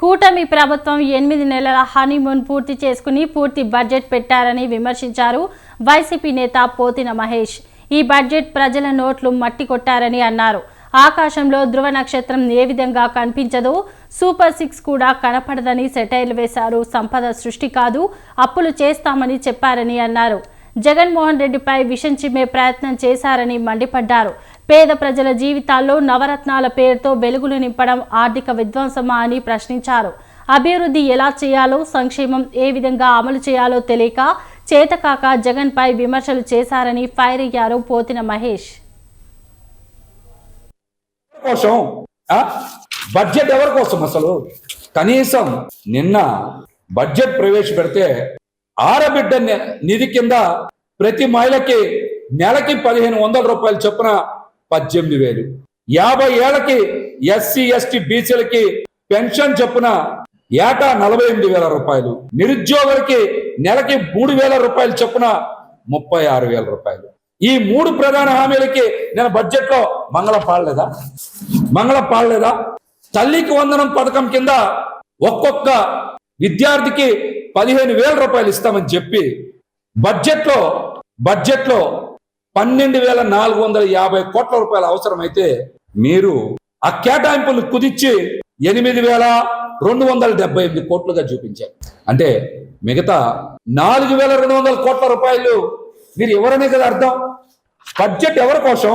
కూటమి ప్రభుత్వం 8 నెలల హనీమూన్ పూర్తి చేసుకుని పూర్తి బడ్జెట్ పెట్టారని విమర్శించారు వైసీపీ నేత పోతిన మహేష్. ఈ బడ్జెట్ ప్రజల నోట్లు మట్టి కొట్టారని అన్నారు. ఆకాశంలో ధృవ నక్షత్రం ఏ విధంగా కనిపించదో సూపర్ 6 కూడా కనపడదని సెటైర్లు వేశారు. సంపద సృష్టి కాదు, అప్పులు చేస్తామని చెప్పారని అన్నారు. జగన్మోహన్ రెడ్డిపై విషం చిమ్మే ప్రయత్నం చేశారని మండిపడ్డారు. పేద ప్రజల జీవితాల్లో నవరత్నాల పేరుతో వెలుగులు నింపడం ఆర్థిక విధ్వంసమా అని ప్రశ్నించారు. అభివృద్ధి ఎలా చేయాలో, సంక్షేమం ఏ విధంగా అమలు చేయాలో తెలియక చేతకాక జగన్పై విమర్శలు చేశారని ఫైర్ అయ్యారు పోతిన మహేష్. బడ్జెట్ ఎవరి కోసం? అసలు కనీసం నిన్న బడ్జెట్ ప్రవేశపెడితే ఆడబిడ్డ నిధి కింద ప్రతి మహిళకి నెలకి 1500 రూపాయలు చొప్పున 18,000, 50 ఏళ్లకి ఎస్సీ ఎస్టీ బీసీలకి పెన్షన్ చొప్పున ఏటా 48,000 రూపాయలు, నిరుద్యోగులకి నెలకి 3,000 రూపాయలు చొప్పున 36,000 రూపాయలు. ఈ 3 ప్రధాన హామీలకి నేను బడ్జెట్ లో మంగళ పాడలేదా? తల్లికి వందనం పథకం కింద ఒక్కొక్క విద్యార్థికి 15,000 రూపాయలు ఇస్తామని చెప్పి బడ్జెట్ లో 12,450 కోట్ల రూపాయలు అవసరమైతే మీరు ఆ కేటాయింపులు కుదిర్చి 8,278 కోట్లుగా చూపించారు. అంటే మిగతా 4,200 కోట్ల రూపాయలు మీరు ఎవరనే కదా అర్థం. బడ్జెట్ ఎవరి కోసం?